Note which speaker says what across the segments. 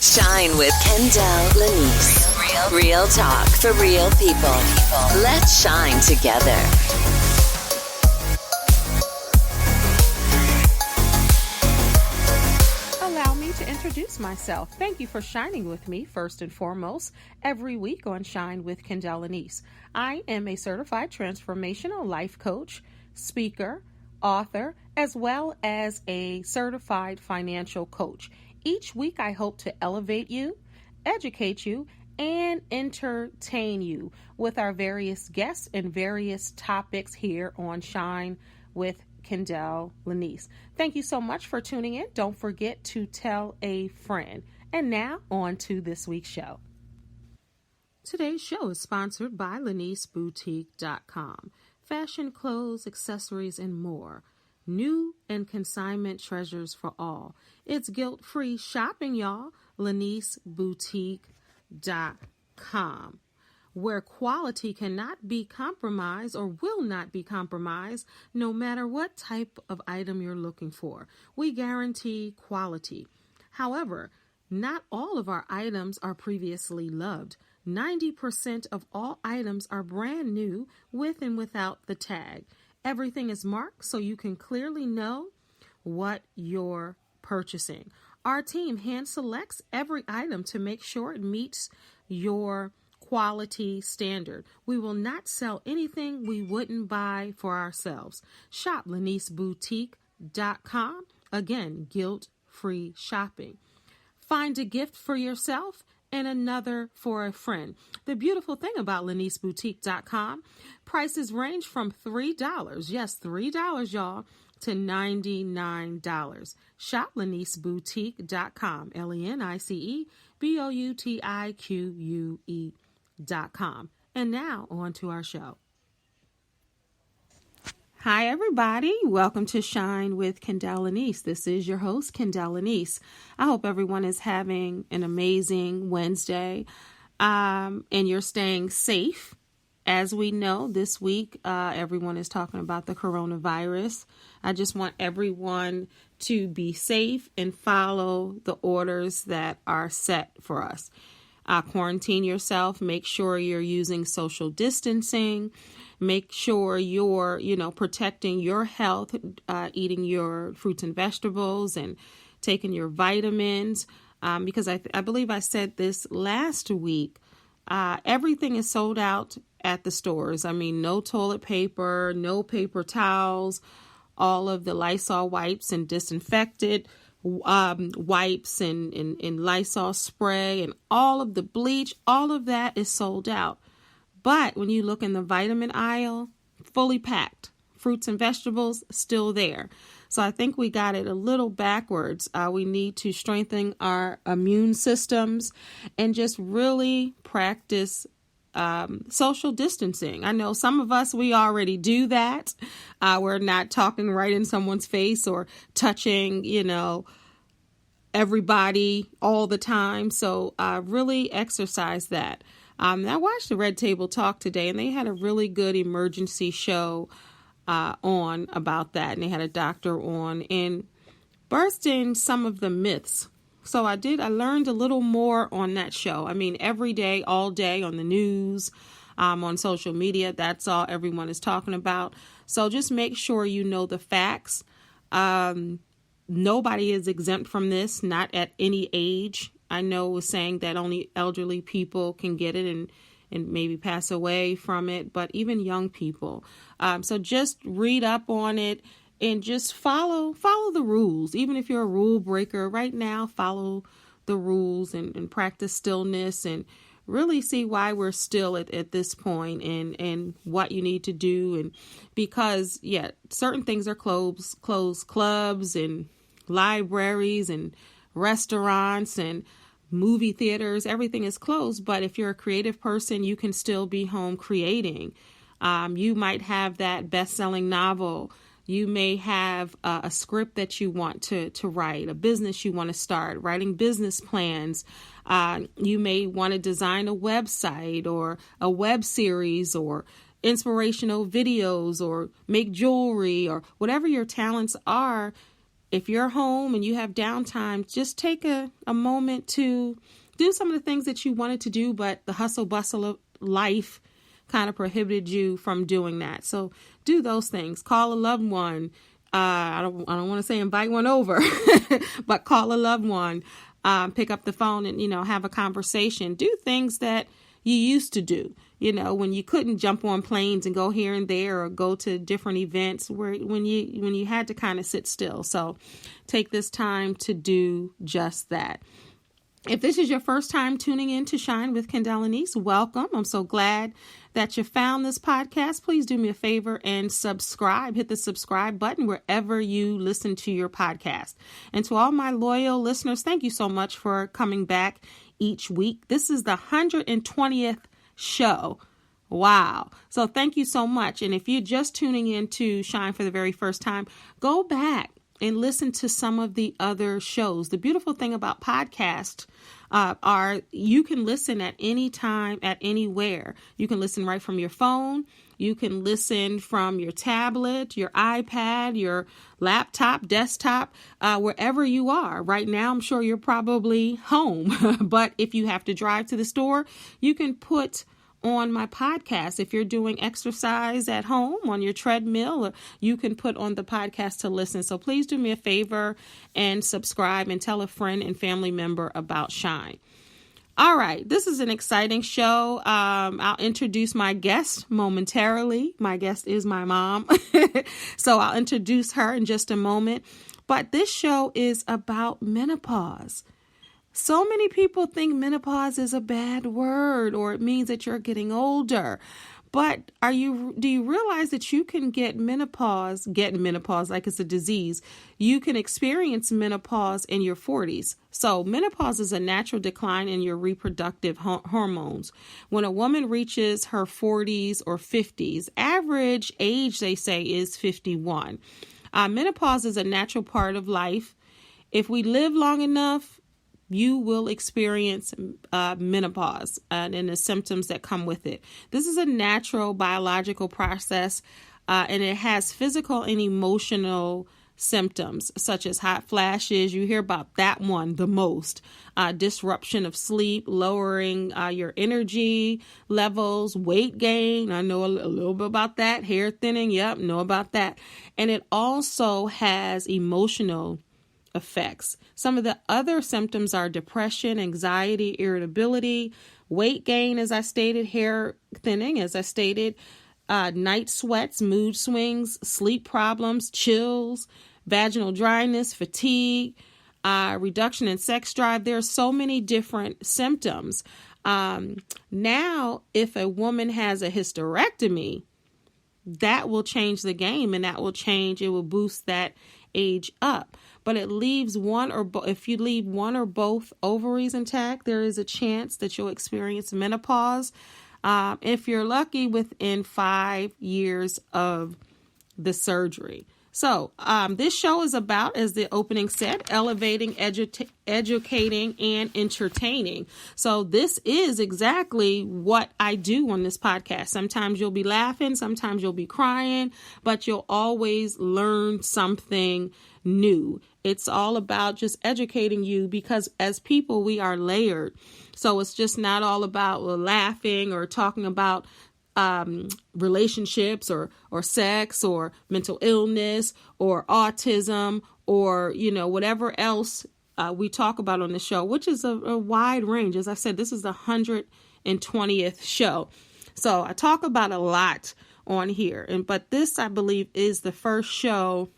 Speaker 1: Shine with Kendell Lenice. Real talk for real people. Let's shine together.
Speaker 2: Allow me to introduce myself. Thank you for shining with me first and foremost every week on Shine with Kendéll Lenice. I am a certified transformational life coach, speaker, author, as well as a certified financial coach. Each week I hope to elevate you, educate you, and entertain you with our various guests and various topics here on Shine with Kendéll Lenice. Thank you so much for tuning in. Don't forget to tell a friend. And now on to this week's show. Today's show is sponsored by LeniseBoutique.com. Fashion, clothes, accessories, and more. New and consignment treasures for all. It's guilt-free shopping, y'all. LeniseBoutique.com. Where quality cannot be compromised or will not be compromised no matter what type of item you're looking for. We guarantee quality. However, not all of our items are previously loved. 90% of all items are brand new with and without the tag. Everything is marked so you can clearly know what you're purchasing. Our team hand selects every item to make sure it meets your quality standard. We will not sell anything we wouldn't buy for ourselves. Shop LeniseBoutique.com. Again, guilt-free shopping. Find a gift for yourself and another for a friend. The beautiful thing about LeniseBoutique.com, prices range from $3, yes, $3, y'all, to $99. Shop LeniseBoutique.com, LeniceBoutique.com. And now on to our show. Hi, everybody. Welcome to Shine with Kendéll Lenice. This is your host, Kendéll Lenice. I hope everyone is having an amazing Wednesday and you're staying safe. As we know, this week, everyone is talking about the coronavirus. I just want everyone to be safe and follow the orders that are set for us. Quarantine yourself. Make sure you're using social distancing. Make sure you're, protecting your health, eating your fruits and vegetables and taking your vitamins. Because I believe I said this last week, everything is sold out at the stores. I mean, no toilet paper, no paper towels, all of the Lysol wipes and disinfected wipes and Lysol spray and all of the bleach, all of that is sold out. But when you look in the vitamin aisle, fully packed. Fruits and vegetables still there. So I think we got it a little backwards. We need to strengthen our immune systems and just really practice social distancing. I know some of us, we already do that. We're not talking right in someone's face or touching, everybody all the time. So really exercise that. I watched the Red Table Talk today, and they had a really good emergency show on about that. And they had a doctor on and bursting some of the myths. So I learned a little more on that show. I mean, every day, all day on the news, on social media, that's all everyone is talking about. So just make sure you know the facts. Nobody is exempt from this, not at any age. I know it was saying that only elderly people can get it and maybe pass away from it, but even young people. So just read up on it and just follow the rules. Even if you're a rule breaker right now, follow the rules and practice stillness and really see why we're still at this point and what you need to do. And because, certain things are closed, clubs and libraries and restaurants and movie theaters, everything is closed. But if you're a creative person, you can still be home creating. You might have that best-selling novel. You may have a script that you want to write, a business you want to start, writing business plans. You may want to design a website or a web series or inspirational videos or make jewelry or whatever your talents are. if you're home and you have downtime, just take a moment to do some of the things that you wanted to do, but the hustle bustle of life kind of prohibited you from doing that. So do those things. Call a loved one. I don't want to say invite one over, but call a loved one. Pick up the phone and, have a conversation. Do things that you used to do, when you couldn't jump on planes and go here and there or go to different events when you had to kind of sit still. So take this time to do just that. If this is your first time tuning in to Shine with Kendell Lenice, welcome. I'm so glad that you found this podcast. Please do me a favor and subscribe. Hit the subscribe button wherever you listen to your podcast. And to all my loyal listeners, thank you so much for coming back each week. This is the 120th show. Wow. So thank you so much. And if you're just tuning in to Shine for the very first time, go back and listen to some of the other shows. The beautiful thing about podcasts are you can listen at any time, at anywhere. You can listen right from your phone. You can listen from your tablet, your iPad, your laptop, desktop, wherever you are. Right now, I'm sure you're probably home. But if you have to drive to the store, you can put on my podcast. If you're doing exercise at home on your treadmill, you can put on the podcast to listen. So please do me a favor and subscribe and tell a friend and family member about Shine. All right. This is an exciting show. I'll introduce my guest momentarily. My guest is my mom. So I'll introduce her in just a moment. But this show is about menopause. So many people think menopause is a bad word or it means that you're getting older. But do you realize that you can get menopause like it's a disease? You can experience menopause in your 40s. So menopause is a natural decline in your reproductive hormones. When a woman reaches her 40s or 50s, average age, they say, is 51. Menopause is a natural part of life. If we live long enough, you will experience menopause and the symptoms that come with it. This is a natural biological process, and it has physical and emotional symptoms such as hot flashes. You hear about that one the most. Disruption of sleep, lowering your energy levels, weight gain. I know a little bit about that. Hair thinning. Yep, know about that. And it also has emotional effects. Some of the other symptoms are depression, anxiety, irritability, weight gain, as I stated, hair thinning, as I stated, night sweats, mood swings, sleep problems, chills, vaginal dryness, fatigue, reduction in sex drive. There are so many different symptoms. Now, if a woman has a hysterectomy, that will change the game and it will boost that age up. But it leaves if you leave one or both ovaries intact, there is a chance that you'll experience menopause. If you're lucky, within 5 years of the surgery. So this show is about, as the opening said, elevating, educating, and entertaining. So this is exactly what I do on this podcast. Sometimes you'll be laughing, sometimes you'll be crying, but you'll always learn something new. It's all about just educating you because as people, we are layered. So it's just not all about laughing or talking about relationships or sex or mental illness or autism or, whatever else we talk about on the show, which is a wide range. As I said, this is the 120th show. So I talk about a lot on here. But this, I believe, is the first show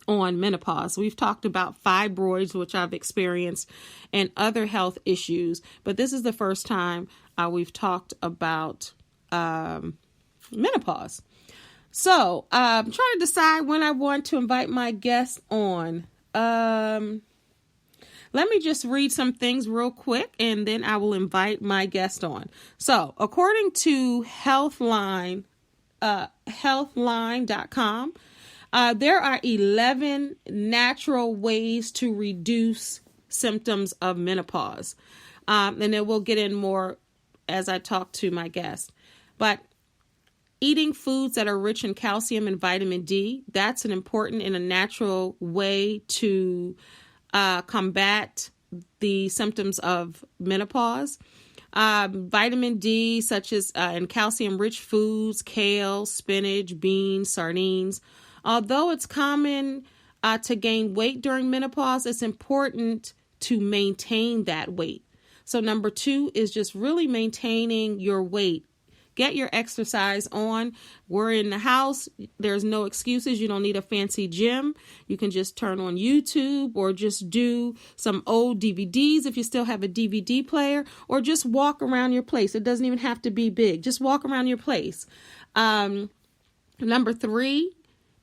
Speaker 2: on menopause. We've talked about fibroids, which I've experienced, and other health issues. But this is the first time we've talked about menopause. So I'm trying to decide when I want to invite my guest on. Let me just read some things real quick and then I will invite my guest on. So according to healthline.com, there are 11 natural ways to reduce symptoms of menopause. And then we'll get in more as I talk to my guest. But Eating foods that are rich in calcium and vitamin D, that's an important and a natural way to combat the symptoms of menopause. Vitamin D, such as and calcium-rich foods, kale, spinach, beans, sardines. Although it's common to gain weight during menopause, it's important to maintain that weight. So number 2 is just really maintaining your weight. Get your exercise on. We're in the house. There's no excuses. You don't need a fancy gym. You can just turn on YouTube or just do some old DVDs if you still have a DVD player, or just walk around your place. It doesn't even have to be big. Just walk around your place. Number 3,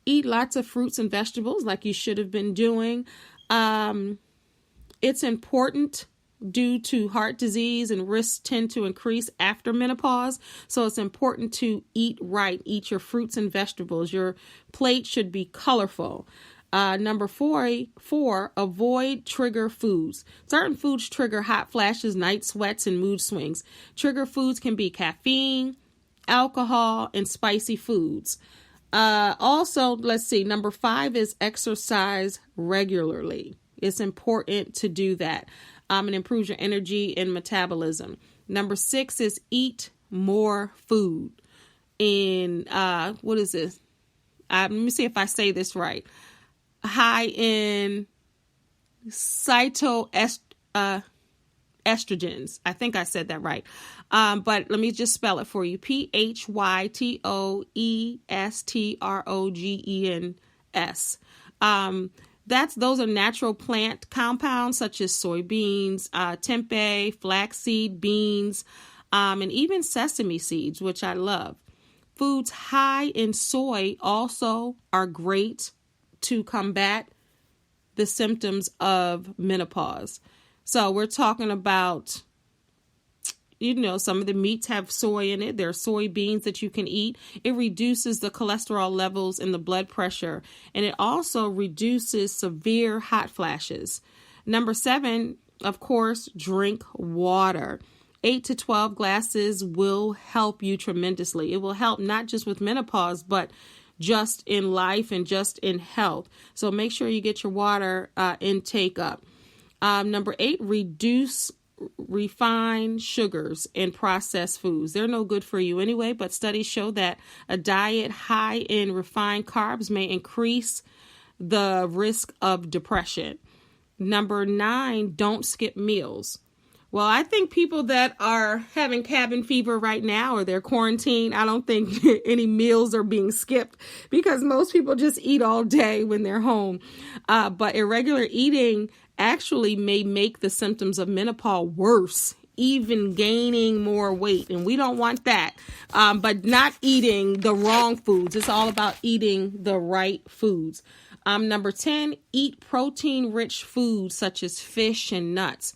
Speaker 2: eat lots of fruits and vegetables like you should have been doing. It's important due to heart disease, and risks tend to increase after menopause. So it's important to eat right. Eat your fruits and vegetables. Your plate should be colorful. Number 4, avoid trigger foods. Certain foods trigger hot flashes, night sweats, and mood swings. Trigger foods can be caffeine, alcohol, and spicy foods. Also, let's see, number 5 is exercise regularly. It's important to do that. And improves your energy and metabolism. Number 6 is eat more food. In, what is this? Let me see if I say this right. High in estrogens. I think I said that right. But let me just spell it for you. PHYTOESTROGENS. Those are natural plant compounds such as soybeans, tempeh, flaxseed, beans, and even sesame seeds, which I love. Foods high in soy also are great to combat the symptoms of menopause. So we're talking about, some of the meats have soy in it. There are soybeans that you can eat. It reduces the cholesterol levels and the blood pressure, and it also reduces severe hot flashes. Number 7, of course, drink water. 8 to 12 glasses will help you tremendously. It will help not just with menopause, but just in life and just in health. So make sure you get your water intake up. Number 8, reduce refined sugars and processed foods. They're no good for you anyway, but studies show that a diet high in refined carbs may increase the risk of depression. Number 9, don't skip meals. Well, I think people that are having cabin fever right now, or they're quarantined, I don't think any meals are being skipped, because most people just eat all day when they're home. But irregular eating actually may make the symptoms of menopause worse, even gaining more weight. And we don't want that. But not eating the wrong foods. It's all about eating the right foods. Number 10, eat protein-rich foods such as fish and nuts.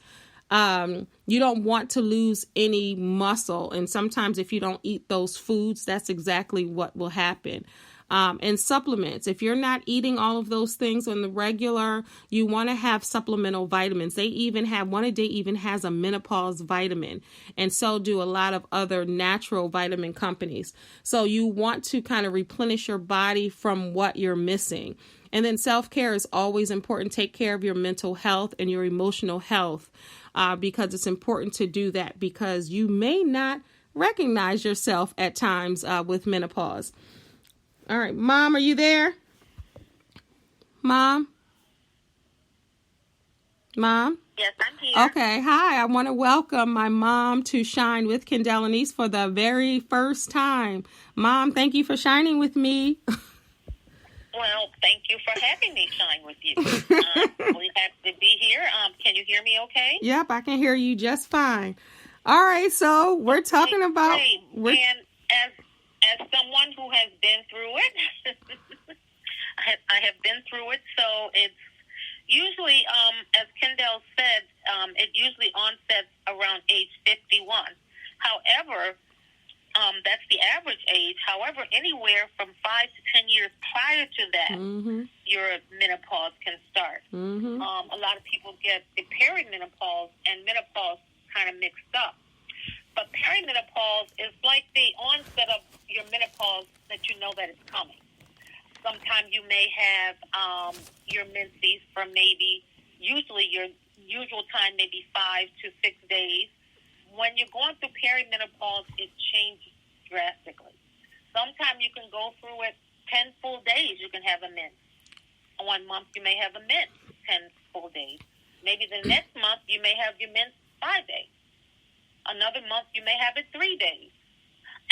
Speaker 2: You don't want to lose any muscle. And sometimes if you don't eat those foods, that's exactly what will happen. And supplements. If you're not eating all of those things on the regular, you want to have supplemental vitamins. One a day even has a menopause vitamin, and so do a lot of other natural vitamin companies. So you want to kind of replenish your body from what you're missing. And then self-care is always important. Take care of your mental health and your emotional health, because it's important to do that, because you may not recognize yourself at times with menopause. All right, Mom, are you there? Mom?
Speaker 3: Yes, I'm here.
Speaker 2: Okay, hi. I want to welcome my mom to Shine with Kendell Lenice for the very first time. Mom, thank you for shining with me.
Speaker 3: Well, thank you for having me shine with you. We have to be here. Can you hear me okay?
Speaker 2: Yep, I can hear you just fine. All right, so we're talking about...
Speaker 3: And as someone who has been through it, I have been through it, so it's usually, as Kendell said, it usually onsets around age 51. However, that's the average age. However, anywhere from 5 to 10 years prior to that, your menopause can start. A lot of people get the perimenopause and menopause kind of mixed up. But perimenopause is like the onset of your menopause that you know that it's coming. Sometimes you may have your menses for usually your usual time, maybe 5 to 6 days. When you're going through perimenopause, it changes drastically. Sometimes you can go through it 10 full days, you can have a mense. 1 month, you may have a mense 10 full days. Maybe the next month, you may have your mense 5 days. Another month, you may have it 3 days.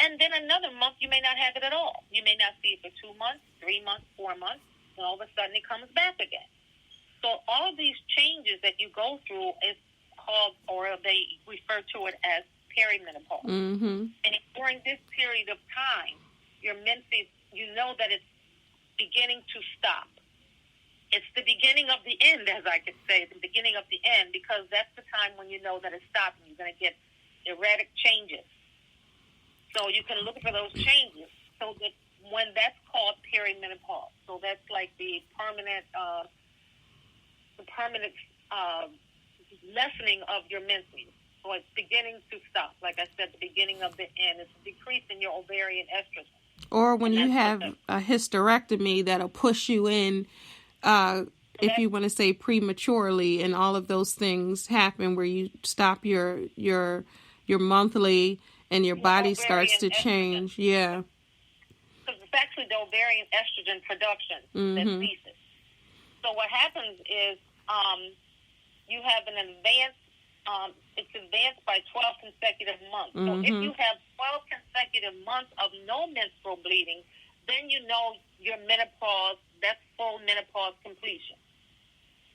Speaker 3: And then another month, you may not have it at all. You may not see it for 2 months, 3 months, 4 months, and all of a sudden it comes back again. So all of these changes that you go through is called, or they refer to it as perimenopause.
Speaker 2: Mm-hmm.
Speaker 3: And during this period of time, your menses, you know that it's beginning to stop. It's the beginning of the end, as I could say, the beginning of the end, because that's the time when you know that it's stopping. You're going to get erratic changes. So you can look for those changes. So that when that's called perimenopause, so that's like the permanent lessening of your menses. So it's beginning to stop. Like I said, the beginning of the end. It's a decrease in your ovarian estrogen.
Speaker 2: Or when you have a hysterectomy, that'll push you in, if you want to say prematurely, and all of those things happen where you stop your monthly and your body starts to change. Yeah.
Speaker 3: Because it's actually the ovarian estrogen production that ceases. So what happens is you have an advanced, it's advanced by 12 consecutive months. So if you have 12 consecutive months of no menstrual bleeding, then you know your menopause, that's full menopause completion.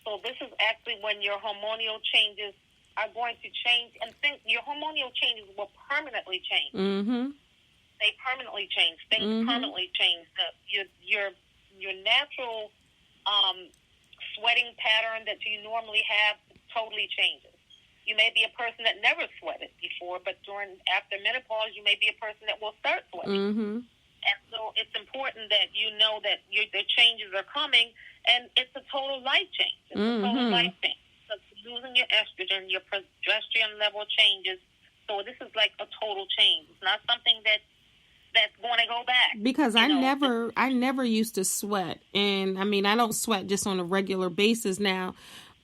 Speaker 3: So this is actually when your hormonal changes are going to change, and your hormonal changes will permanently change. They permanently change. Things permanently change. Your natural sweating pattern that you normally have totally changes. You may be a person that never sweated before, but after menopause, you may be a person that will start sweating. And so it's important that you know that the changes are coming, and it's a total life change. It's a total life change. So losing your estrogen, your progesterone level changes. So this is like a total change. It's not something that's going to go back.
Speaker 2: Because I never used to sweat. And I mean, I don't sweat just on a regular basis now.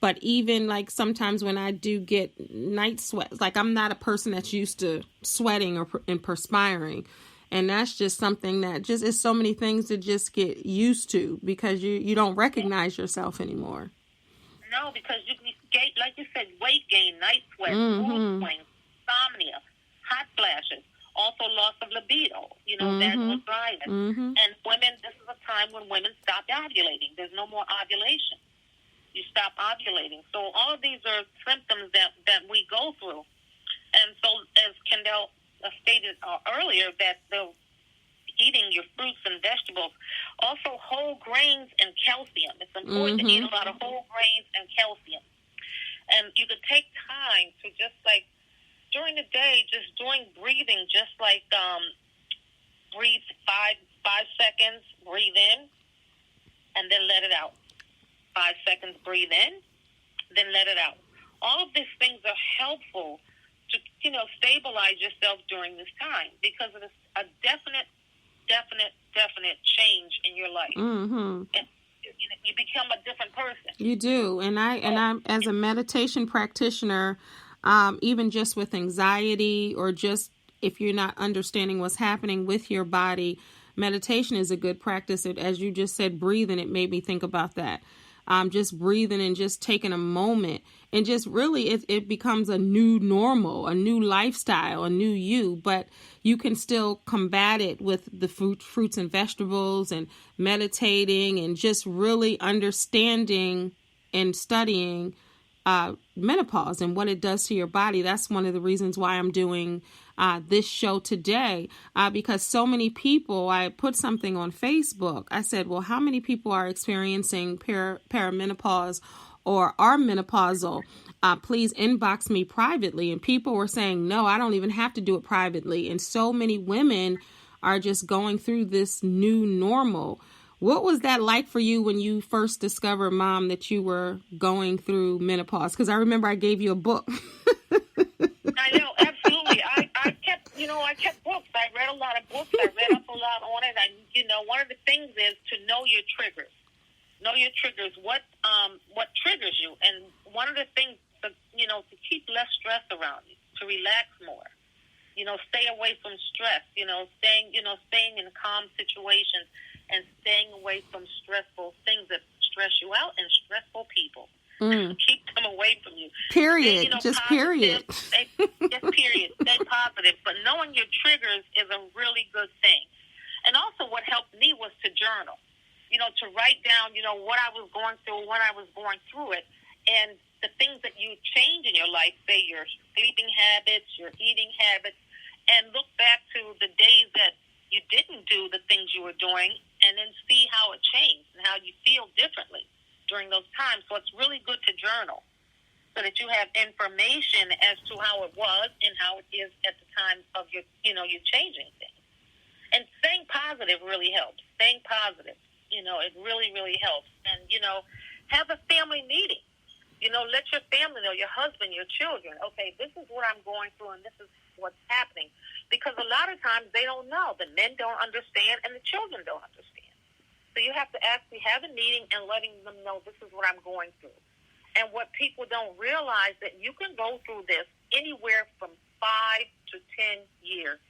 Speaker 2: But even like sometimes when I do get night sweats, like I'm not a person that's used to sweating and perspiring. And that's just something that just is so many things to just get used to, because you don't recognize yourself anymore.
Speaker 3: No, because you gain, like you said, weight gain, night sweats, mood swings, insomnia, hot flashes, also loss of libido, vaginal dryness. And women, this is a time when women stop ovulating. There's no more ovulation. You stop ovulating. So all of these are symptoms that we go through. And so, as Kendell stated earlier, that eating your fruits and vegetables, also whole grains and calcium. It's important to eat a lot of whole grains and calcium. And you could take time to just like during the day, just doing breathing, just like breathe 5 seconds, breathe in, and then let it out. 5 seconds, breathe in, then let it out. All of these things are helpful to, stabilize yourself during this time, because it is a definite change in your life. And you become a different person.
Speaker 2: You do. And I'm as a meditation practitioner, even just with anxiety, or just if you're not understanding what's happening with your body, meditation is a good practice. As you just said, breathing, it made me think about that. Just breathing and just taking a moment, and just really it becomes a new normal, a new lifestyle, a new you, but you can still combat it with the fruits and vegetables and meditating and just really understanding and studying menopause and what it does to your body. That's one of the reasons why I'm doing this show today, because so many people, I put something on Facebook. I said, well, how many people are experiencing perimenopause or are menopausal? Please inbox me privately. And people were saying, no, I don't even have to do it privately. And so many women are just going through this new normal. What was that like for you when you first discovered, Mom, that you were going through menopause? Because I remember I gave you a book.
Speaker 3: I know, absolutely. I books. I read up a lot on it. One of the things is to know your triggers. Know your triggers. What triggers you? And one of the things, to keep less stress around you, to relax more. Stay away from stress. Staying in calm situations and staying away from stressful things that stress you out and stressful people. Keep them away from you.
Speaker 2: Period. Just period.
Speaker 3: Just period. Stay positive. But knowing your triggers is a really good thing. And also what helped me was to journal. To write down, what I was going through, when I was going through it, and the things that you change in your life, say your sleeping habits, your eating habits, and look back to the days that you didn't do the things you were doing, and then see how it changed and how you feel differently during those times. So it's really good to journal so that you have information as to how it was and how it is at the time of your changing things. And staying positive really helps. Staying positive, it really, really helps. And, have a family meeting. Let your family know, your husband, your children, okay, this is what I'm going through and this is what's happening. Because a lot of times they don't know. The men don't understand and the children don't understand. So you have to actually have a meeting and letting them know this is what I'm going through. And what people don't realize that you can go through this anywhere from 5 to 10 years.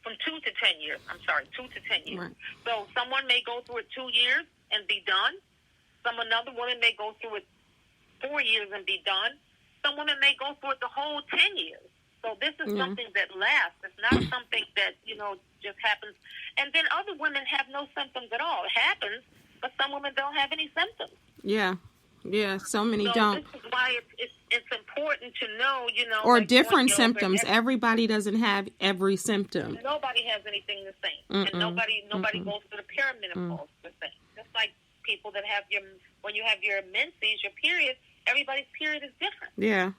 Speaker 3: From 2 to 10 years. 2 to 10 years. Right. So someone may go through it 2 years and be done. Another woman may go through it 4 years and be done. Some women may go through it the whole 10 years. So this is something that lasts. It's not something that, just happens. And then other women have no symptoms at all. It happens, but some women don't have any symptoms.
Speaker 2: Yeah. Yeah, so many don't.
Speaker 3: This is why it's important to know,
Speaker 2: or like different symptoms. Everybody doesn't have every symptom.
Speaker 3: Nobody has anything the same. And nobody goes through the perimenopause the same. Just like people that have when you have your menses, your period, everybody's period is different.
Speaker 2: Yeah.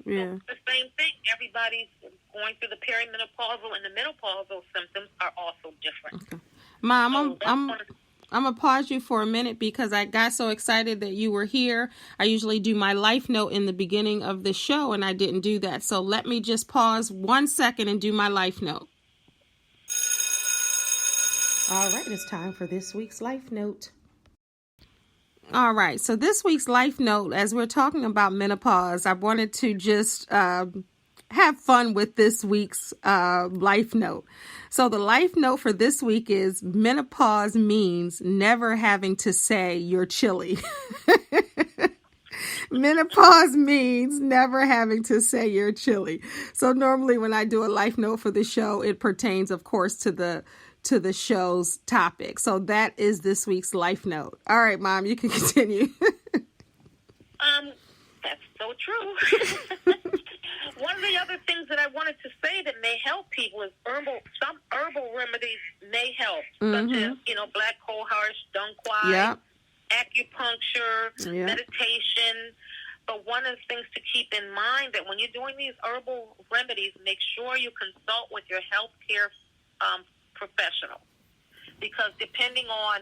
Speaker 2: Yeah.
Speaker 3: So the same thing. Everybody's going through the perimenopausal and the menopausal symptoms are also different.
Speaker 2: Okay. Mom, I'm going to pause you for a minute because I got so excited that you were here. I usually do my life note in the beginning of the show, and I didn't do that. So let me just pause 1 second and do my life note. All right, it's time for this week's life note. All right, so this week's life note, as we're talking about menopause, I wanted to just have fun with this week's life note. So the life note for this week is menopause means never having to say you're chilly. Menopause means never having to say you're chilly. So normally when I do a life note for the show, it pertains, of course, to the show's topic. So that is this week's life note. All right, Mom, you can continue.
Speaker 3: That's so true. One of the other things that I wanted to say that may help people is some herbal remedies may help, such as, black cohosh, dong quai, acupuncture, meditation. But one of the things to keep in mind that when you're doing these herbal remedies, make sure you consult with your healthcare professional, because depending on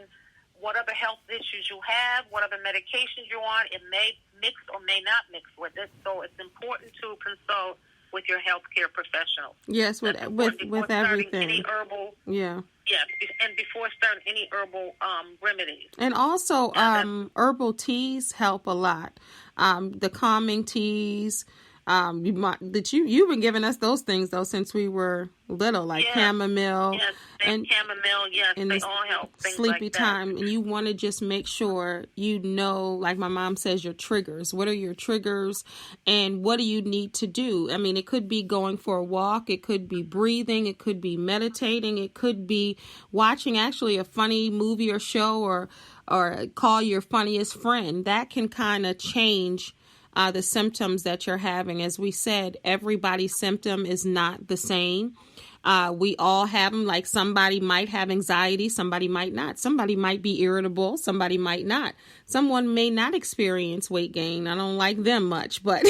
Speaker 3: what other health issues you have, what other medications you're on, it may mix or may not mix with it. So it's important to consult with your healthcare professional.
Speaker 2: Yes, with everything.
Speaker 3: Any herbal, and before starting any herbal remedies.
Speaker 2: And also, herbal teas help a lot. The calming teas. You've been giving us those things though since we were little, like chamomile
Speaker 3: and chamomile. Yes, and they all help.
Speaker 2: Sleepy
Speaker 3: like
Speaker 2: time, and you want to just make sure like my mom says, your triggers. What are your triggers, and what do you need to do? I mean, it could be going for a walk, it could be breathing, it could be meditating, it could be watching actually a funny movie or show, or call your funniest friend. That can kind of change the symptoms that you're having. As we said, everybody's symptom is not the same. We all have them. Like somebody might have anxiety, somebody might not. Somebody might be irritable, somebody might not. Someone may not experience weight gain. I don't like them much, but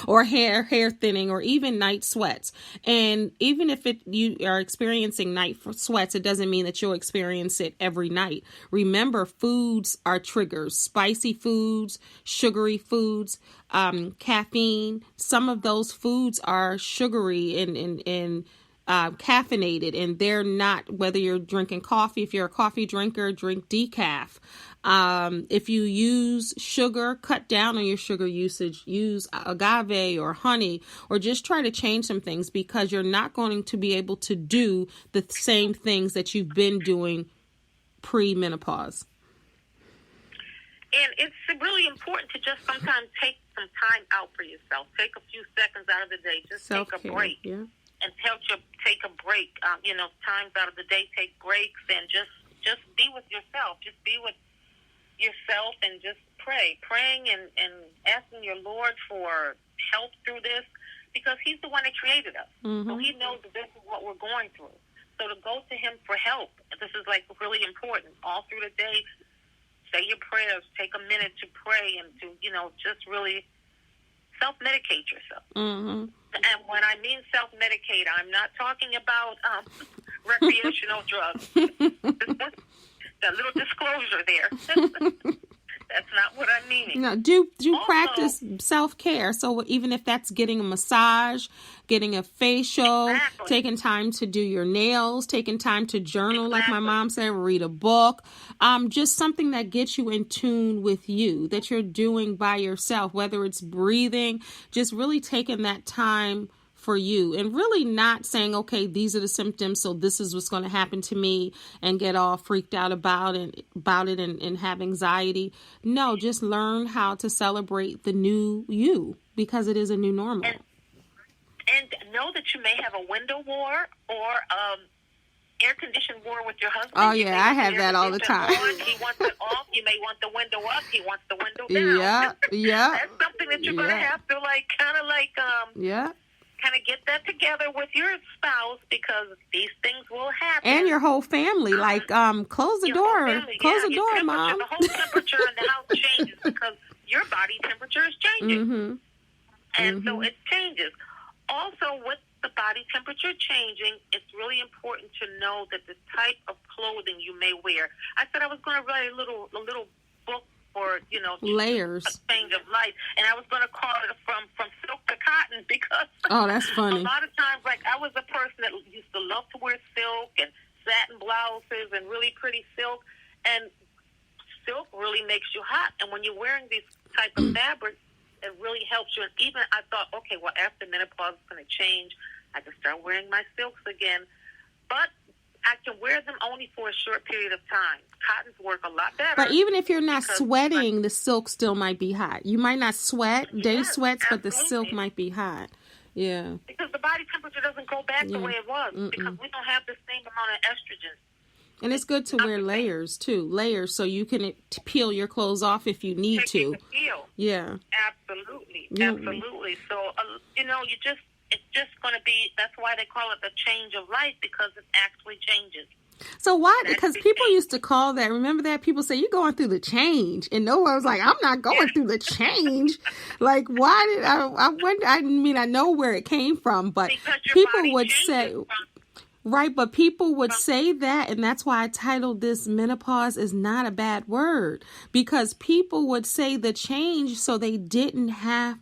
Speaker 2: or hair thinning, or even night sweats. And even if you are experiencing night sweats, it doesn't mean that you'll experience it every night. Remember, foods are triggers. Spicy foods, sugary foods, caffeine. Some of those foods are sugary and caffeinated, and they're not, whether you're drinking coffee, if you're a coffee drinker, drink decaf. If you use sugar, cut down on your sugar usage, use agave or honey, or just try to change some things, because you're not going to be able to do the same things that you've been doing pre-menopause.
Speaker 3: And it's really important to just sometimes take some time out for yourself. Take a few seconds out of the day. Just
Speaker 2: Self-care,
Speaker 3: take a break.
Speaker 2: Yeah.
Speaker 3: And take a break. Times out of the day, take breaks and just be with yourself. Just be with yourself and just pray. Praying and asking your Lord for help through this, because He's the one that created us.
Speaker 2: Mm-hmm.
Speaker 3: So He knows that this is what we're going through. So to go to Him for help, this is like really important. All through the day, say your prayers. Take a minute to pray and to, just really self-medicate yourself.
Speaker 2: Mm-hmm.
Speaker 3: And when I mean self-medicate, I'm not talking about recreational drugs. A little disclosure there. That's not what I'm meaning.
Speaker 2: No, do
Speaker 3: also
Speaker 2: practice self-care. So even if that's getting a massage, getting a facial,
Speaker 3: Exactly.
Speaker 2: taking time to do your nails, taking time to journal,
Speaker 3: Exactly.
Speaker 2: like my mom said, read a book, just something that gets you in tune with you, that you're doing by yourself, whether it's breathing, just really taking that time for you, and really not saying, okay, these are the symptoms, so this is what's going to happen to me, and get all freaked out about it and have anxiety. No, just learn how to celebrate the new you, because it is a new normal.
Speaker 3: And know that you may have a window war or air conditioned war with your husband.
Speaker 2: Oh yeah, I have that all the time.
Speaker 3: He wants it off. You may want the window up. He wants the window down.
Speaker 2: Yeah.
Speaker 3: That's something that you're going to have to kind of get that together with your spouse, because these things will happen.
Speaker 2: And your whole family, close the door. Close the door, Mom.
Speaker 3: The whole temperature in the house changes because your body temperature is changing.
Speaker 2: Mm-hmm.
Speaker 3: And so it changes. Also, with the body temperature changing, it's really important to know that the type of clothing you may wear. I said I was going to write a little book for,
Speaker 2: layers.
Speaker 3: A change of life. And I was going to call it from silk to cotton, because
Speaker 2: that's funny.
Speaker 3: A lot of times, I was a person that used to love to wear silk and satin blouses and really pretty silk. And silk really makes you hot. And when you're wearing these type of fabrics, it really helps you. And even I thought, okay, well, after menopause is going to change. I can start wearing my silks again. But I can wear them only for a short period of time. Cottons work a lot better.
Speaker 2: But even if you're not sweating, the silk still might be hot. You might not sweat, day sweats,
Speaker 3: absolutely.
Speaker 2: but the silk might be hot. Yeah.
Speaker 3: Because the body temperature doesn't go back the way it was. Because we don't have the same amount of estrogen.
Speaker 2: And it's good to wear layers, too. Layers, so you can peel your clothes off if you need to.
Speaker 3: Peel.
Speaker 2: Yeah.
Speaker 3: Absolutely. Absolutely. So, it's just going to be, that's why they call it the change of life, because it actually changes.
Speaker 2: So why? Because people used to call that, remember that? People say, you're going through the change. And no one was like, I'm not going through the change. Like, why did I know where it came from, but people would say... Right, but people would say that, and that's why I titled this Menopause is not a bad word, because people would say the change so they didn't have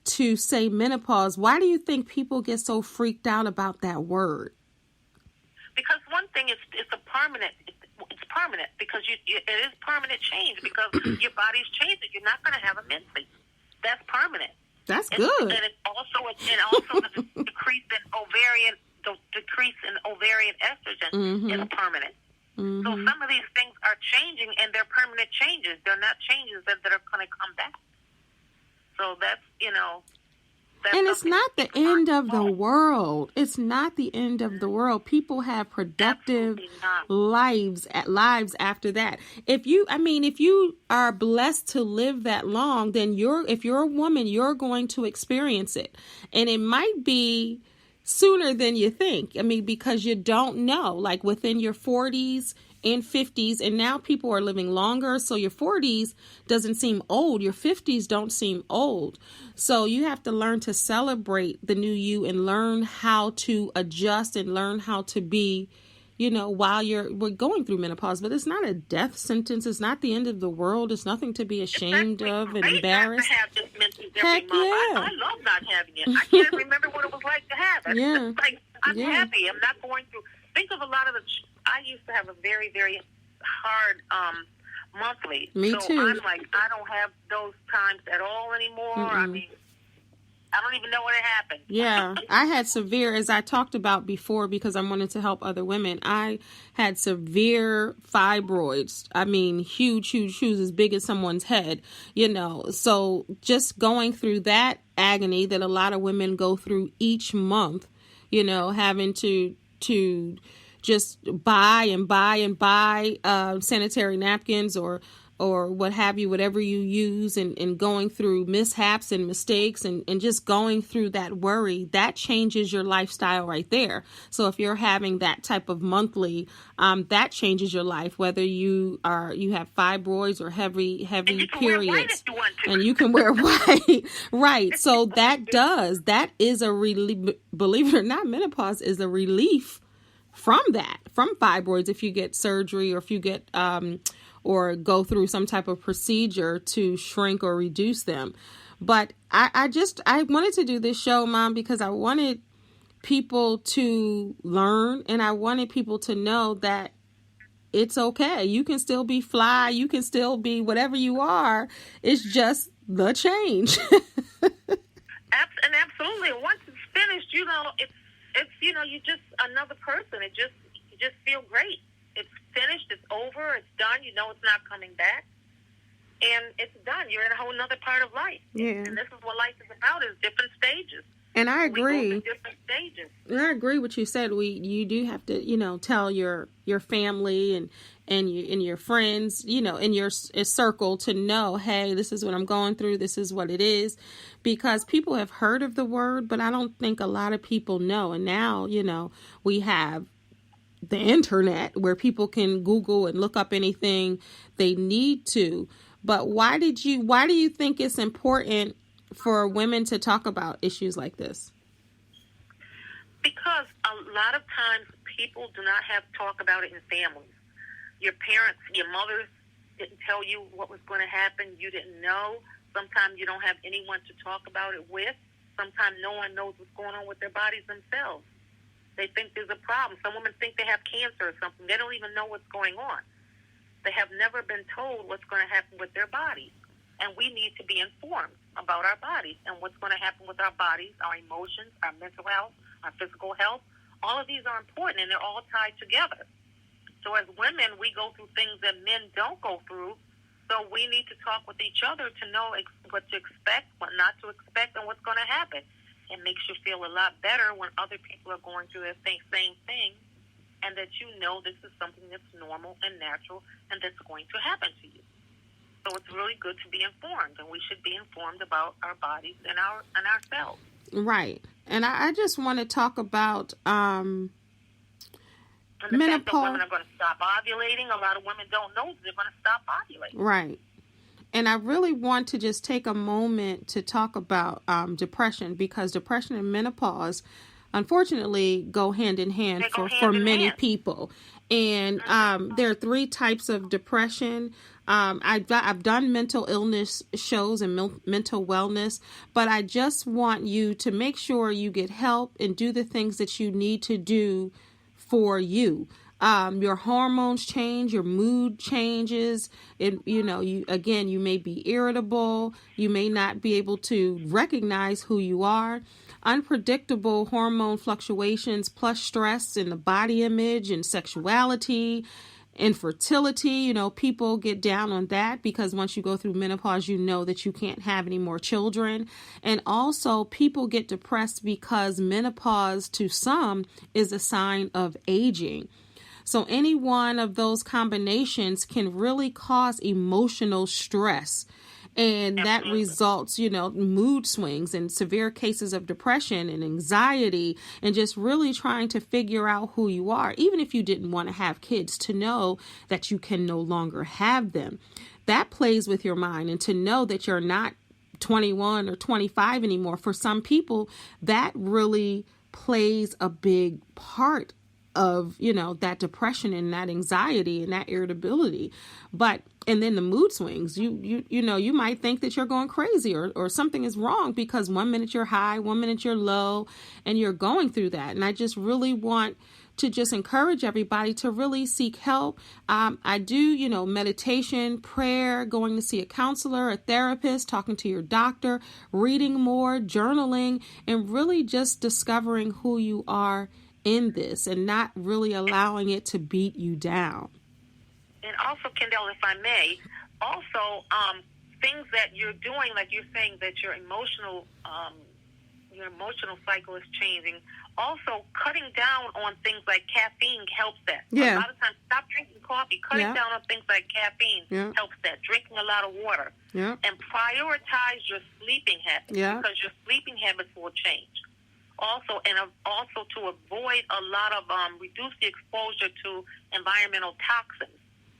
Speaker 2: to say menopause. Why do you think people get so freaked out about that word?
Speaker 3: Because one thing is it's permanent because it is permanent change, because your body's changing. You're not going to have a menses. That's permanent.
Speaker 2: That's good.
Speaker 3: And also the decrease in ovarian estrogen is permanent. Mm-hmm. So some of these things are changing, and they're permanent changes. They're not changes that are going to come back. So that's,
Speaker 2: and it's not the end of the world. It's not the end of the world. People have productive lives after that. If you are blessed to live that long, then if you're a woman, you're going to experience it. And it might be sooner than you think. Because you don't know, like within your 40s and 50s, and now people are living longer. So your 40s doesn't seem old. Your 50s don't seem old. So you have to learn to celebrate the new you and learn how to adjust and learn how to be, while we're going through menopause. But it's not a death sentence. It's not the end of the world. It's nothing to be ashamed of and embarrassed.
Speaker 3: I have this menses every
Speaker 2: Heck
Speaker 3: month.
Speaker 2: yeah.
Speaker 3: I love not having it. I can't remember what it was like to have it.
Speaker 2: Yeah.
Speaker 3: It's like I'm happy. I'm not going through. Think of a lot of I used to have a very, very hard monthly.
Speaker 2: Me
Speaker 3: so
Speaker 2: too.
Speaker 3: I'm like, I don't have those times at all anymore. I mean, I don't even know what happened.
Speaker 2: Yeah, I had severe, as I talked about before, because I wanted to help other women. I had severe fibroids. I mean, huge, as big as someone's head, So just going through that agony that a lot of women go through each month, having to just buy sanitary napkins or what have you, whatever you use, and going through mishaps and mistakes and just going through that worry, that changes your lifestyle right there. So if you're having that type of monthly, that changes your life, whether you have fibroids or heavy periods, and you can wear white, right? So that is a relief. Believe it or not, menopause is a relief from fibroids if you get surgery or if you get or go through some type of procedure to shrink or reduce them. But I wanted to do this show, Mom, because I wanted people to learn, and I wanted people to know that it's okay. You can still be fly. You can still be whatever you are. It's just the change.
Speaker 3: And absolutely. Once it's finished, it's you're just another person. You just feel great. It's finished. It's over. It's done. You know it's not coming back. And it's done. You're in a whole other part of life.
Speaker 2: Yeah.
Speaker 3: And this is what life is about, is different stages.
Speaker 2: And I agree.
Speaker 3: We go through different stages.
Speaker 2: And I agree with what you said. You do have to, tell your family and your friends, in your circle to know, hey, this is what I'm going through. This is what it is. Because people have heard of the word, but I don't think a lot of people know. And now, we have the internet where people can Google and look up anything they need to. But why do you think it's important for women to talk about issues like this?
Speaker 3: Because a lot of times people do not have talk about it in families. Your parents, your mothers didn't tell you what was going to happen. You didn't know. Sometimes you don't have anyone to talk about it with. Sometimes no one knows what's going on with their bodies themselves. They think there's a problem. Some women think they have cancer or something. They don't even know what's going on. They have never been told what's going to happen with their bodies. And we need to be informed about our bodies and what's going to happen with our bodies, our emotions, our mental health, our physical health. All of these are important, and they're all tied together. So as women, we go through things that men don't go through. So we need to talk with each other to know what to expect, what not to expect, and what's going to happen. It makes you feel a lot better when other people are going through the same thing, and that this is something that's normal and natural and that's going to happen to you. So it's really good to be informed, and we should be informed about our bodies and ourselves.
Speaker 2: Right. And I just want to talk about
Speaker 3: and the
Speaker 2: menopause.
Speaker 3: Fact that women are going to stop ovulating. A lot of women don't know they're going to stop ovulating.
Speaker 2: Right. And I really want to just take a moment to talk about depression, because depression and menopause, unfortunately, go hand in hand for many people. And there are 3 types of depression. I've done mental illness shows and mental wellness, but I just want you to make sure you get help and do the things that you need to do for you. Your hormones change, your mood changes, and you may be irritable. You may not be able to recognize who you are. Unpredictable hormone fluctuations plus stress in the body image and sexuality, infertility. People get down on that because once you go through menopause, that you can't have any more children. And also people get depressed because menopause to some is a sign of aging. So any one of those combinations can really cause emotional stress. And that results, mood swings and severe cases of depression and anxiety, and just really trying to figure out who you are, even if you didn't want to have kids, to know that you can no longer have them. That plays with your mind, and to know that you're not 21 or 25 anymore. For some people, that really plays a big part of, that depression and that anxiety and that irritability. But and then the mood swings, you might think that you're going crazy or something is wrong because 1 minute you're high, 1 minute you're low, and you're going through that. And I just really want to just encourage everybody to really seek help. I do, meditation, prayer, going to see a counselor, a therapist, talking to your doctor, reading more, journaling, and really just discovering who you are in this and not really allowing it to beat you down.
Speaker 3: And also, Kendell, if I may, also things that you're doing, like you're saying that your emotional cycle is changing. Also, cutting down on things like caffeine helps that.
Speaker 2: Yeah.
Speaker 3: A lot of times, stop drinking coffee. Cutting down on things like caffeine helps that. Drinking a lot of water.
Speaker 2: Yeah.
Speaker 3: And prioritize your sleeping habits because your sleeping habits will change. Also, to avoid a lot of reduce the exposure to environmental toxins.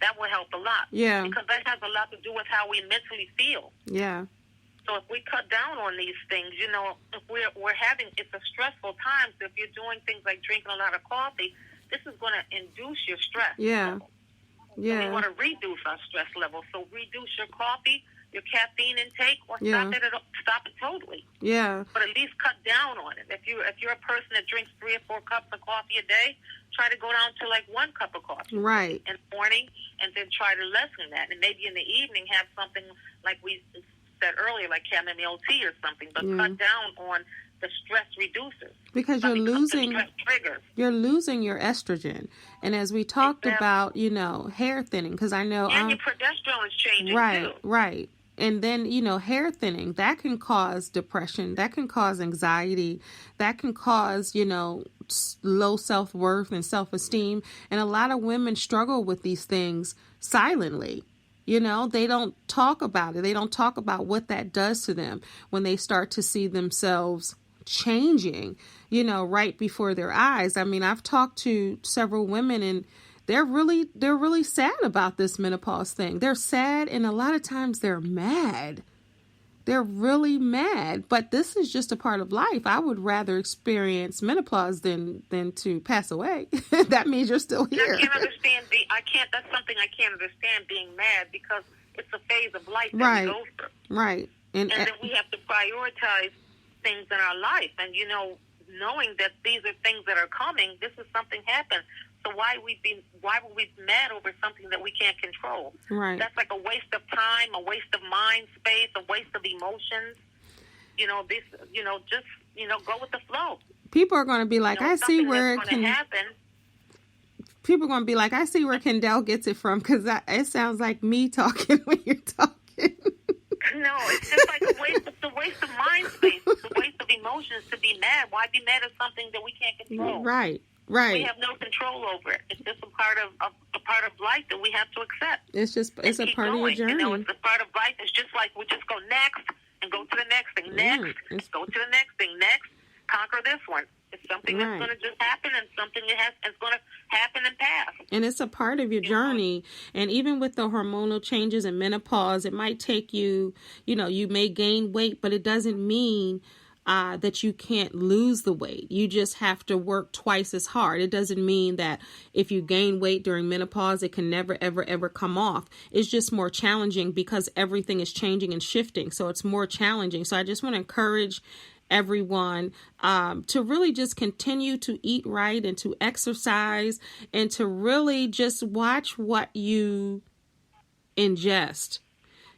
Speaker 3: That will help a lot.
Speaker 2: Yeah.
Speaker 3: Because that has a lot to do with how we mentally feel.
Speaker 2: Yeah.
Speaker 3: So if we cut down on these things, if we're having, it's a stressful time. So if you're doing things like drinking a lot of coffee, this is going to induce your stress level.
Speaker 2: Yeah.
Speaker 3: So we want to reduce our stress level. So reduce your coffee, your caffeine intake, or stop it totally.
Speaker 2: Yeah.
Speaker 3: But at least cut down on it. If you're a person that drinks 3 or 4 cups of coffee a day, try to go down to like 1 cup of coffee
Speaker 2: right
Speaker 3: in the morning, and then try to lessen that. And maybe in the evening have something like we said earlier, like chamomile tea or something. But cut down on the stress reducers
Speaker 2: because you're losing your estrogen. And as we talked about, hair thinning, because I know
Speaker 3: and your progesterone is changing too.
Speaker 2: Right. And then, hair thinning, that can cause depression, that can cause anxiety, that can cause, low self-worth and self-esteem. And a lot of women struggle with these things silently. They don't talk about it. They don't talk about what that does to them when they start to see themselves changing, right before their eyes. I mean, I've talked to several women and they're really sad about this menopause thing. They're sad, and a lot of times they're mad. They're really mad, but this is just a part of life. I would rather experience menopause than to pass away. That means you're still here.
Speaker 3: I can't understand. That's something I can't understand, being mad, because it's a phase of life that
Speaker 2: right.
Speaker 3: we go through.
Speaker 2: Right. And
Speaker 3: then we have to prioritize things in our life, and knowing that these are things that are coming. This is something happened. So why would we be mad over something that we can't control?
Speaker 2: Right.
Speaker 3: That's like a waste of time, a waste of mind space, a waste of emotions. Go with the flow.
Speaker 2: People are going to be like, I see where it can happen. People are going to be like, I see where Kendell gets it from, because it sounds like me talking when you're talking.
Speaker 3: No, it's just like a waste of mind space. It's a waste of emotions to be mad. Why be mad at something that we can't control?
Speaker 2: Right.
Speaker 3: We have no control over it. It's just a part of life that we have to accept.
Speaker 2: It's a part of your journey.
Speaker 3: It's a part of life. It's just like we just go next and go to the next thing. Next, go to the next thing. Next, conquer this one. It's something that's going to just happen, and something that's going to happen and pass. And it's
Speaker 2: a part of your journey. And even with the hormonal changes and menopause, it might take you, you may gain weight, but it doesn't mean that you can't lose the weight. You just have to work twice as hard. It doesn't mean that if you gain weight during menopause, it can never, ever, ever come off. It's just more challenging because everything is changing and shifting. So it's more challenging. So I just want to encourage everyone to really just continue to eat right and to exercise and to really just watch what you ingest.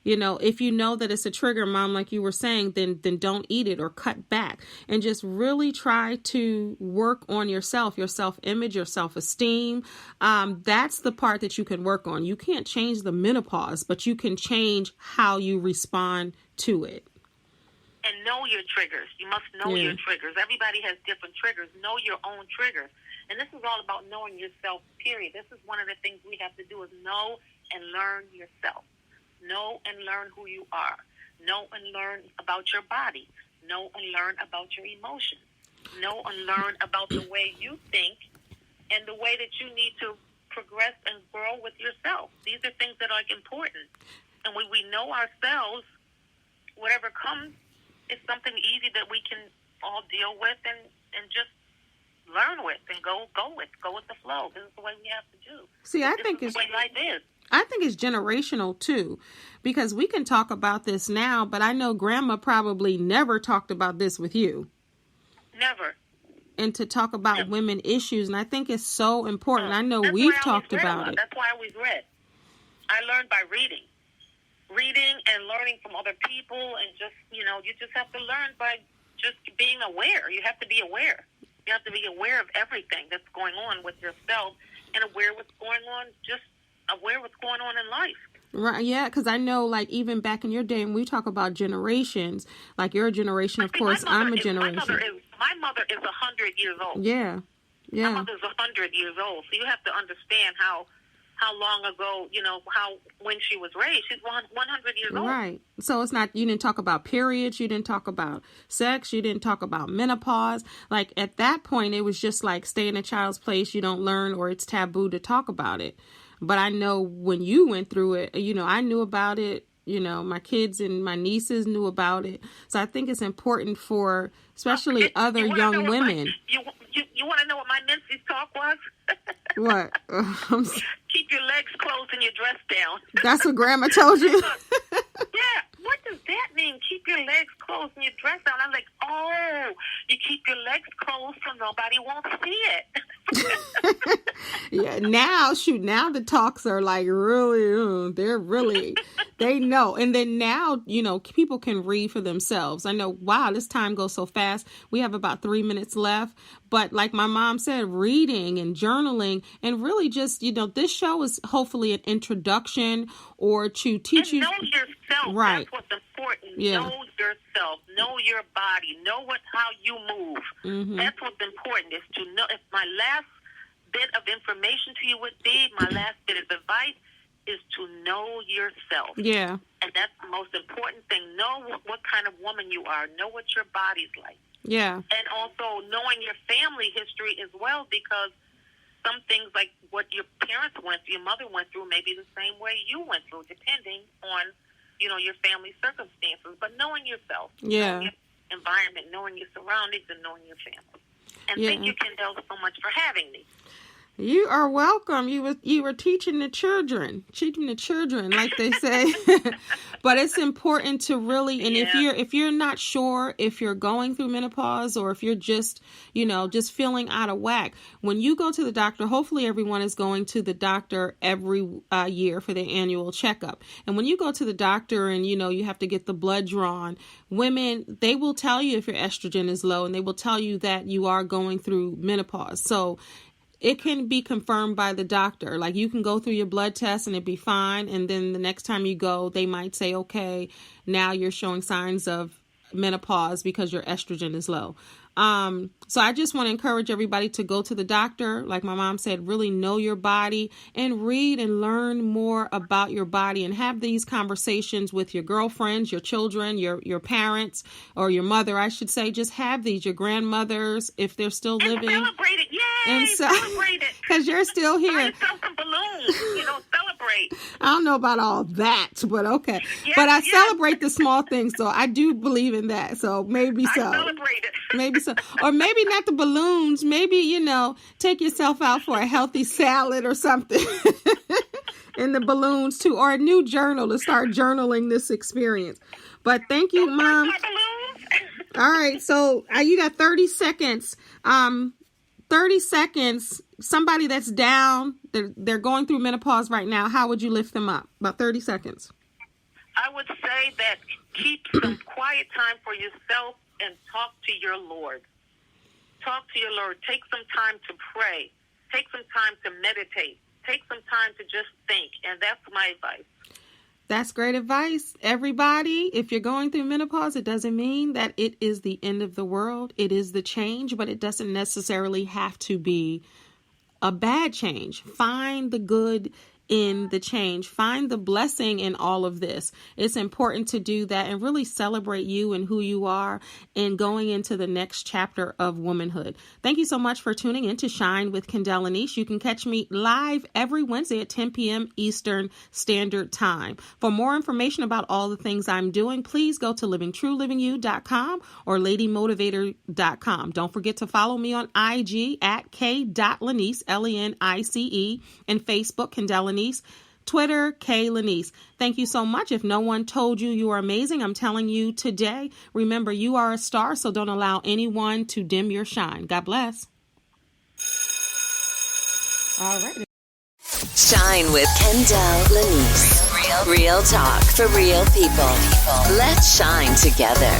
Speaker 2: If you know that it's a trigger, Mom, like you were saying, then don't eat it or cut back, and just really try to work on your self-image, your self-esteem. That's the part that you can work on. You can't change the menopause, but you can change how you respond to it.
Speaker 3: And know your triggers. You must know your triggers. Everybody has different triggers. Know your own triggers. And this is all about knowing yourself, period. This is one of the things we have to do, is know and learn yourself. Know and learn who you are. Know and learn about your body. Know and learn about your emotions. Know and learn about the way you think and the way that you need to progress and grow with yourself. These are things that are important. And when we know ourselves, whatever comes is something easy that we can all deal with and just learn with and go with the flow. This is the way we have to do.
Speaker 2: See, I think
Speaker 3: the way life is.
Speaker 2: I think it's generational too, because we can talk about this now, but I know Grandma probably never talked about this with you.
Speaker 3: Never.
Speaker 2: And to talk about women issues, and I think it's so important. I know we've talked about it.
Speaker 3: That's why I always read. I learned by reading and learning from other people, and just, you just have to learn by just being aware. You have to be aware. You have to be aware of everything that's going on with yourself, and aware what's going on, just aware what's going on in life.
Speaker 2: Right, yeah, because I know, like, even back in your day, when we talk about generations, like your generation, of course, I'm a generation.
Speaker 3: My mother is 100 years old.
Speaker 2: Yeah.
Speaker 3: My mother's 100 years old, so you have to understand how long ago, when she was raised. She's 100 years old.
Speaker 2: Right. So it's not, you didn't talk about periods, you didn't talk about sex, you didn't talk about menopause. Like, at that point, it was just like, stay in a child's place, you don't learn, or it's taboo to talk about it. But I know when you went through it, I knew about it. My kids and my nieces knew about it. So I think it's important for especially other young women.
Speaker 3: You want to know what my Nancy's talk was?
Speaker 2: What?
Speaker 3: Keep your legs closed and your dress down.
Speaker 2: That's what Grandma told you?
Speaker 3: Yeah. What does that mean? Keep your legs closed and your dress down. I'm like, oh, you keep your legs closed so nobody won't see it.
Speaker 2: Yeah. Now the talks are like really, they know. And then now, people can read for themselves. I know, wow, this time goes so fast. We have about 3 minutes left. But like my mom said, reading and journaling, and really just, this show is hopefully an introduction or to teach you.
Speaker 3: Know yourself.
Speaker 2: Right.
Speaker 3: That's what's important.
Speaker 2: Yeah.
Speaker 3: Know yourself. Know your body. Know how you move.
Speaker 2: Mm-hmm.
Speaker 3: That's what's important, is to know. If my last bit of information to you would be, my last bit of advice is to know yourself.
Speaker 2: Yeah.
Speaker 3: And that's the most important thing. Know what kind of woman you are. Know what your body's like.
Speaker 2: Yeah.
Speaker 3: And also knowing your family history as well, because some things like what your parents went through, your mother went through, may be the same way you went through, depending on, your family circumstances. But knowing yourself, knowing your environment, knowing your surroundings, and knowing your family. And thank you, Kendell, so much for having me.
Speaker 2: You are welcome. You were teaching the children, like they say. But it's important to really, and if you're not sure if you're going through menopause, or if you're just, just feeling out of whack, when you go to the doctor, hopefully everyone is going to the doctor every year for their annual checkup. And when you go to the doctor and, you have to get the blood drawn, women, they will tell you if your estrogen is low, and they will tell you that you are going through menopause. So it can be confirmed by the doctor. Like, you can go through your blood test and it'd be fine. And then the next time you go, they might say, okay, now you're showing signs of menopause because your estrogen is low. So I just want to encourage everybody to go to the doctor. Like my mom said, really know your body and read and learn more about your body, and have these conversations with your girlfriends, your children, your parents, or your mother, I should say. Just have these, your grandmothers, if they're still living.
Speaker 3: And celebrate it. Yay!
Speaker 2: And
Speaker 3: celebrate it.
Speaker 2: Because you're still here.
Speaker 3: Buy yourself some balloons. Celebrate.
Speaker 2: I don't know about all that, but okay. Yes, but I celebrate the small things, so I do believe in that. So maybe so.
Speaker 3: I celebrate it.
Speaker 2: Maybe so. Or maybe not the balloons. Maybe, take yourself out for a healthy salad or something. And the balloons too. Or a new journal to start journaling this experience. But thank you, Mom. All right. So you got 30 seconds. 30 seconds. Somebody that's down, they're going through menopause right now. How would you lift them up? About 30 seconds.
Speaker 3: I would say that keep some quiet time for yourself and talk to your Lord. Talk to your Lord. Take some time to pray. Take some time to meditate. Take some time to just think. And that's my advice.
Speaker 2: That's great advice. Everybody, if you're going through menopause, it doesn't mean that it is the end of the world. It is the change, but it doesn't necessarily have to be a bad change. Find the good in the change. Find the blessing in all of this. It's important to do that and really celebrate you and who you are and going into the next chapter of womanhood. Thank you so much for tuning in to Shine with Kendell Lenice. You can catch me live every Wednesday at 10 p.m. Eastern Standard Time. For more information about all the things I'm doing, please go to livingtruelivingyou.com or ladymotivator.com. Don't forget to follow me on IG at k.lenice, Lenice, and Facebook, Kendell Lenice. Twitter, K Lenice. Thank you so much. If no one told you you are amazing, I'm telling you today, remember you are a star, so don't allow anyone to dim your shine. God bless. All right.
Speaker 1: Shine with Kendell Lenice. Real talk for real people. Let's shine together.